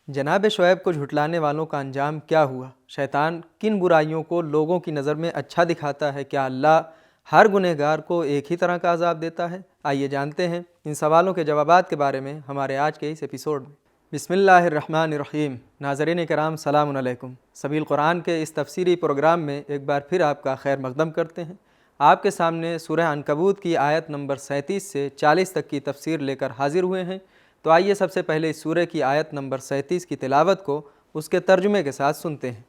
جناب شعیب کو جھٹلانے والوں کا انجام کیا ہوا؟ شیطان کن برائیوں کو لوگوں کی نظر میں اچھا دکھاتا ہے؟ کیا اللہ ہر گنہگار کو ایک ہی طرح کا عذاب دیتا ہے؟ آئیے جانتے ہیں ان سوالوں کے جوابات کے بارے میں ہمارے آج کے اس ایپیسوڈ میں۔ بسم اللہ الرحمن الرحیم۔ ناظرین کرام سلام علیکم۔ سبیل قرآن کے اس تفسیری پروگرام میں ایک بار پھر آپ کا خیر مقدم کرتے ہیں۔ آپ کے سامنے سورہ عنکبوت کی آیت نمبر 37 سے 40 تک کی تفسیر لے کر حاضر ہوئے ہیں۔ تو آئیے سب سے پہلے اس سورہ کی آیت نمبر 37 کی تلاوت کو اس کے ترجمے کے ساتھ سنتے ہیں۔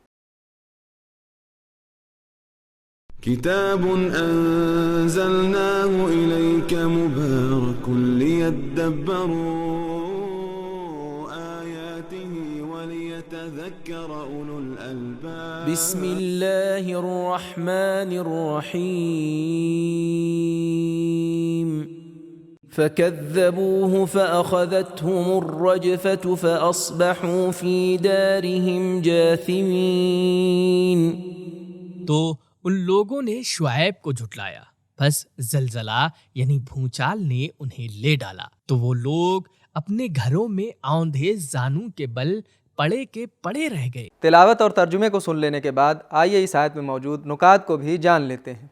کتاب انزلناه الیک مبارک لیدبروا آیاته ولیتذکر اولو الالباب۔ بسم اللہ الرحمن الرحیم۔ فكذبوه فأخذتهم الرجفة فأصبحوا في دارهم جاثمين۔ تو ان لوگوں نے شعیب کو جھٹلایا، بس زلزلہ یعنی بھونچال نے انہیں لے ڈالا، تو وہ لوگ اپنے گھروں میں آندھے زانوں کے بل پڑے کے پڑے رہ گئے۔ تلاوت اور ترجمے کو سن لینے کے بعد آئیے اس آیت میں موجود نکات کو بھی جان لیتے ہیں۔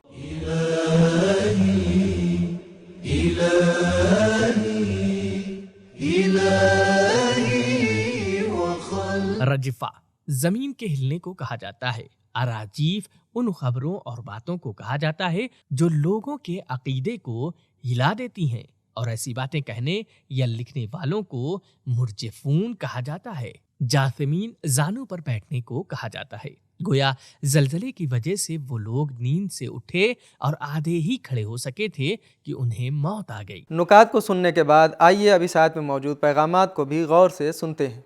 رجفہ زمین کے ہلنے کو کہا جاتا ہے۔ اراجیف ان خبروں اور باتوں کو کہا جاتا ہے جو لوگوں کے عقیدے کو ہلا دیتی ہیں، اور ایسی باتیں کہنے یا لکھنے والوں کو مرجفون کہا جاتا ہے۔ جاثمین زانوں پر بیٹھنے کو کہا جاتا ہے۔ گویا زلزلے کی وجہ سے وہ لوگ نیند سے اٹھے اور آدھے ہی کھڑے ہو سکے تھے کہ انہیں موت آ گئی۔ نکات کو سننے کے بعد آئیے اب اس آیت میں موجود پیغامات کو بھی غور سے سنتے ہیں۔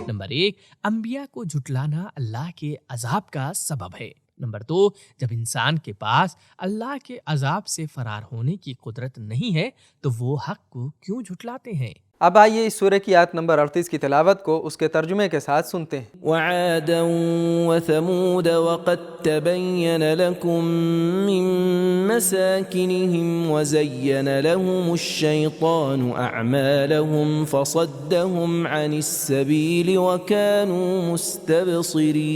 نمبر 1، انبیاء کو جھٹلانا اللہ کے عذاب کا سبب ہے۔ نمبر 2، جب انسان کے پاس اللہ کے عذاب سے فرار ہونے کی قدرت نہیں ہے تو وہ حق کو کیوں جھٹلاتے ہیں؟ اب آئیے اس سورہ کی آیت نمبر 38 کی تلاوت کو اس کے ترجمے کے ساتھ سنتے ہیں۔ وعادا وثمود وقد تبين لكم من مساكنهم وزين لهم الشيطان أعمالهم فصدهم عن السبيل وكانوا مستبصرين۔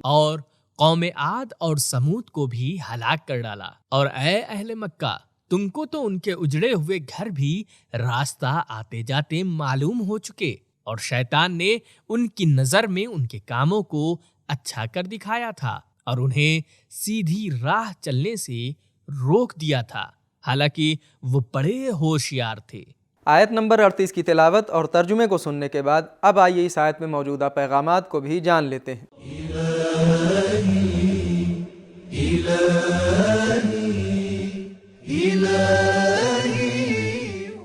اور قوم عاد اور سمود کو بھی ہلاک کر ڈالا، اور اے اہل مکہ، تم کو تو ان کے اجڑے ہوئے گھر بھی راستہ آتے جاتے معلوم ہو چکے، اور شیطان نے ان کی نظر میں ان کے کاموں کو اچھا کر دکھایا تھا اور انہیں سیدھی راہ چلنے سے روک دیا تھا، حالانکہ وہ بڑے ہوشیار تھے۔ آیت نمبر 38 کی تلاوت اور ترجمے کو سننے کے بعد اب آئیے اس آیت میں موجودہ پیغامات کو بھی جان لیتے ہیں۔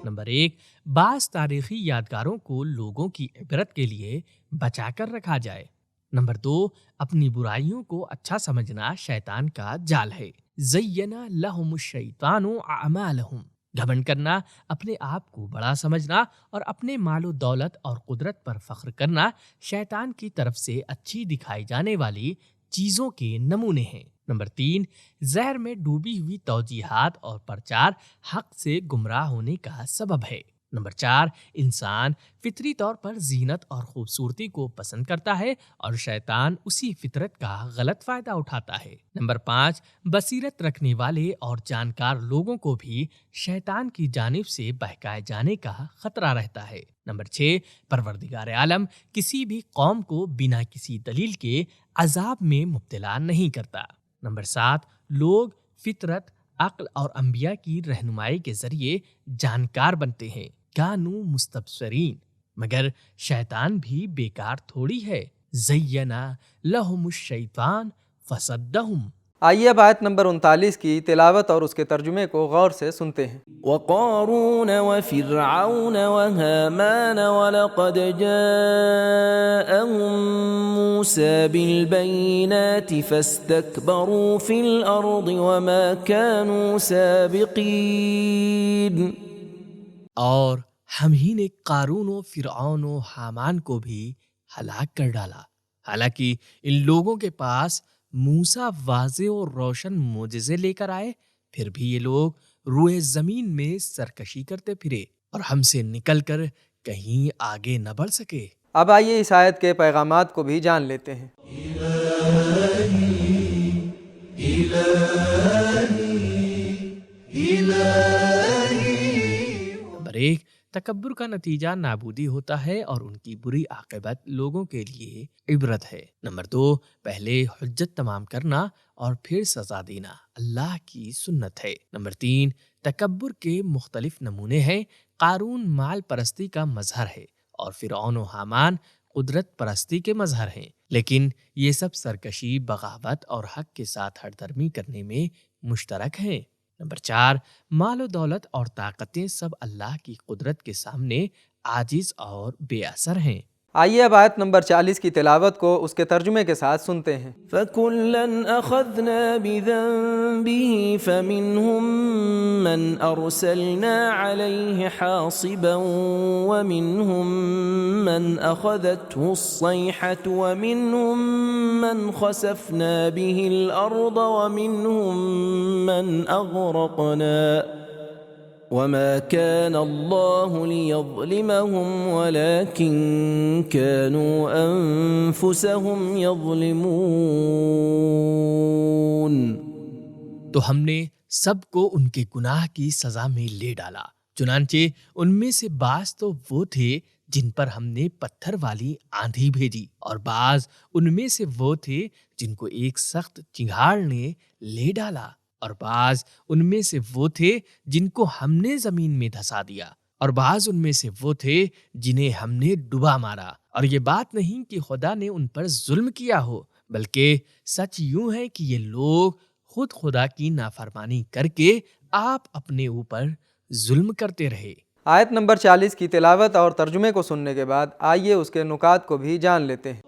نمبر 1، بعض تاریخی یادگاروں کو لوگوں کی عبرت کے لیے بچا کر رکھا جائے۔ نمبر 2، اپنی برائیوں کو اچھا سمجھنا شیطان کا جال ہے۔ زینا لہم الشیطان اعمالہم، گھمنڈ کرنا، اپنے آپ کو بڑا سمجھنا اور اپنے مال و دولت اور قدرت پر فخر کرنا شیطان کی طرف سے اچھی دکھائی جانے والی چیزوں کے نمونے ہیں۔ نمبر 3، زہر میں ڈوبی ہوئی توجیہات اور پرچار حق سے گمراہ ہونے کا سبب ہے۔ نمبر 4، انسان فطری طور پر زینت اور خوبصورتی کو پسند کرتا ہے اور شیطان اسی فطرت کا غلط فائدہ اٹھاتا ہے۔ نمبر 5، بصیرت رکھنے والے اور جانکار لوگوں کو بھی شیطان کی جانب سے بہکائے جانے کا خطرہ رہتا ہے۔ نمبر 6، پروردگار عالم کسی بھی قوم کو بنا کسی دلیل کے عذاب میں مبتلا نہیں کرتا۔ نمبر 7، لوگ فطرت، عقل اور انبیاء کی رہنمائی کے ذریعے جانکار بنتے ہیں، کانوا مستبصرین، مگر شیطان بھی بیکار تھوڑی ہے۔ زینا لہم الشیطان فصدہم۔ آئیے اب آیت نمبر 39 کی تلاوت اور اس کے ترجمے کو غور سے سنتے ہیں۔ وقارون وفرعون وهامان ولقد جاءهم موسى بالبينات فاستكبروا في الأرض وما كانوا سابقين۔ اور ہم ہی نے قارون و فرعون و حامان کو بھی ہلاک کر ڈالا، حالانکہ ان لوگوں کے پاس موسیٰ واضح اور روشن معجزے لے کر آئے، پھر بھی یہ لوگ روئے زمین میں سرکشی کرتے پھرے اور ہم سے نکل کر کہیں آگے نہ بڑھ سکے۔ اب آئیے اس آیت کے پیغامات کو بھی جان لیتے ہیں۔ نمبر 1، تکبر کا نتیجہ نابودی ہوتا ہے اور ان کی بری عاقبت لوگوں کے لیے عبرت ہے۔ نمبر 2، پہلے حجت تمام کرنا اور پھر سزا دینا اللہ کی سنت ہے۔ نمبر 3، تکبر کے مختلف نمونے ہیں۔ قارون مال پرستی کا مظہر ہے اور فرعون و حامان قدرت پرستی کے مظہر ہیں، لیکن یہ سب سرکشی، بغاوت اور حق کے ساتھ ہردرمی کرنے میں مشترک ہیں۔ نمبر 4، مال و دولت اور طاقتیں سب اللہ کی قدرت کے سامنے عاجز اور بے اثر ہیں۔ آئیے اب آیت نمبر 40 کی تلاوت کو اس کے ترجمے کے ساتھ سنتے ہیں۔ فَكُلًّا أَخَذْنَا بِذَنبِهِ فَمِنْهُمْ مَنْ أَرْسَلْنَا عَلَيْهِ حَاصِبًا وَمِنْهُمْ مَنْ أَخَذَتْهُ الصَّيْحَةُ وَمِنْهُمْ مَنْ خَسَفْنَا بِهِ الْأَرْضَ وَمِنْهُمْ مَنْ أَغْرَقْنَا وَمَا كَانَ اللَّهُ لِيَظْلِمَهُمْ وَلَكِنْ كَانُوا أَنفُسَهُمْ يَظْلِمُونَ۔ تو ہم نے سب کو ان کے گناہ کی سزا میں لے ڈالا، چنانچہ ان میں سے بعض تو وہ تھے جن پر ہم نے پتھر والی آندھی بھیجی، اور بعض ان میں سے وہ تھے جن کو ایک سخت چنگھاڑ نے لے ڈالا، اور بعض ان میں سے وہ تھے جن کو ہم نے زمین میں دھسا دیا، اور بعض ان میں سے وہ تھے جنہیں ہم نے ڈبا مارا۔ اور یہ بات نہیں کہ خدا نے ان پر ظلم کیا ہو، بلکہ سچ یوں ہے کہ یہ لوگ خود خدا کی نافرمانی کر کے آپ اپنے اوپر ظلم کرتے رہے۔ آیت نمبر 40 کی تلاوت اور ترجمے کو سننے کے بعد آئیے اس کے نکات کو بھی جان لیتے ہیں۔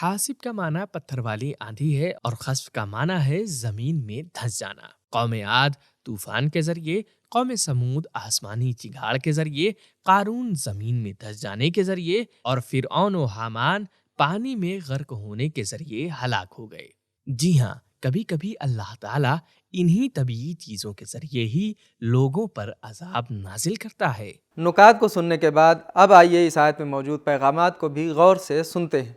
حاسب کا معنی پتھر والی آندھی ہے اور خسف کا معنی ہے زمین میں دھنس جانا۔ قوم عاد طوفان کے ذریعے، قوم سمود آسمانی چنگھاڑ کے ذریعے، قارون زمین میں دھس جانے کے ذریعے، اور فرعون و حامان پانی میں غرق ہونے کے ذریعے ہلاک ہو گئے۔ جی ہاں، کبھی کبھی اللہ تعالیٰ انہی طبیعی چیزوں کے ذریعے ہی لوگوں پر عذاب نازل کرتا ہے۔ نکات کو سننے کے بعد اب آئیے اس آیت میں موجود پیغامات کو بھی غور سے سنتے ہیں۔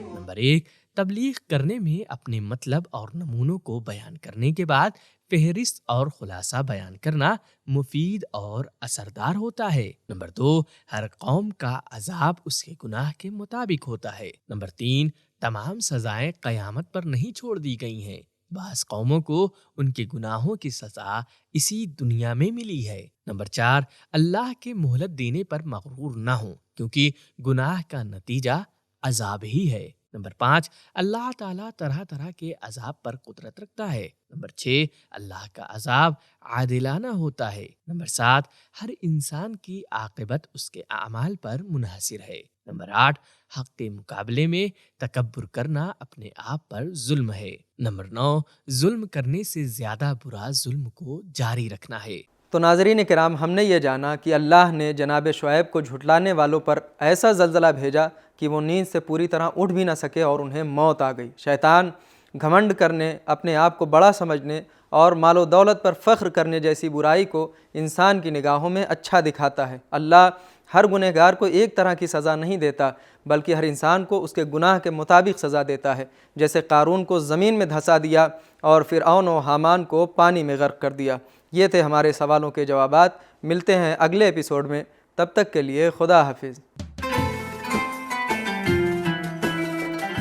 نمبر 1، تبلیغ کرنے میں اپنے مطلب اور نمونوں کو بیان کرنے کے بعد فہرست اور خلاصہ بیان کرنا مفید اور اثردار ہوتا ہے۔ نمبر 2، ہر قوم کا عذاب اس کے گناہ کے مطابق ہوتا ہے۔ نمبر 3، تمام سزائیں قیامت پر نہیں چھوڑ دی گئی ہیں، بعض قوموں کو ان کے گناہوں کی سزا اسی دنیا میں ملی ہے۔ نمبر 4، اللہ کے مہلت دینے پر مغرور نہ ہوں، کیونکہ گناہ کا نتیجہ عذاب ہی ہے۔ نمبر 5، اللہ تعالیٰ طرح طرح کے عذاب پر قدرت رکھتا ہے۔ نمبر 6، اللہ کا عذاب عادلانہ ہوتا ہے۔ نمبر 7، ہر انسان کی عاقبت اس کے اعمال پر منحصر ہے۔ نمبر 8، حق کے مقابلے میں تکبر کرنا اپنے آپ پر ظلم ہے۔ نمبر 9، ظلم کرنے سے زیادہ برا ظلم کو جاری رکھنا ہے۔ تو ناظرین کرام، ہم نے یہ جانا کہ اللہ نے جناب شعیب کو جھٹلانے والوں پر ایسا زلزلہ بھیجا کہ وہ نیند سے پوری طرح اٹھ بھی نہ سکے اور انہیں موت آ گئی۔ شیطان گھمنڈ کرنے، اپنے آپ کو بڑا سمجھنے اور مال و دولت پر فخر کرنے جیسی برائی کو انسان کی نگاہوں میں اچھا دکھاتا ہے۔ اللہ ہر گنہگار کو ایک طرح کی سزا نہیں دیتا، بلکہ ہر انسان کو اس کے گناہ کے مطابق سزا دیتا ہے، جیسے قارون کو زمین میں دھسا دیا اور فرعون و حامان کو پانی میں غرق کر دیا۔ یہ تھے ہمارے سوالوں کے جوابات۔ ملتے ہیں اگلے ایپیسوڈ میں، تب تک کے لیے خدا حافظ۔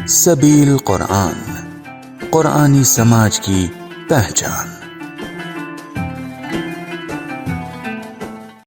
سبیل قرآن، قرآنی سماج کی پہچان۔